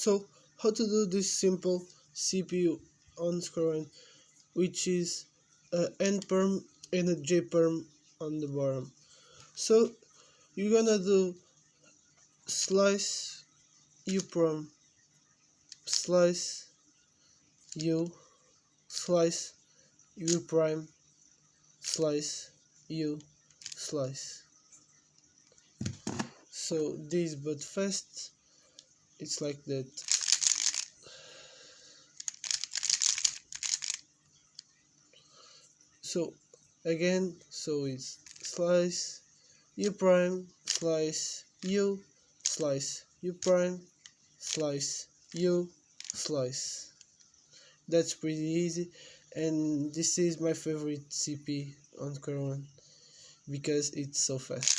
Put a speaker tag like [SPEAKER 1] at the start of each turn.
[SPEAKER 1] So how to do this simple CPU on square-1, which is a N perm and a J perm on the bottom. So you're gonna do slice U perm, slice U, slice U prime, slice U, slice. So this, but fast, it's like that. So again, so it's slice U prime, slice U, slice U prime, slice U, slice. That's pretty easy, and this is my favorite CP on square-1 because it's so fast.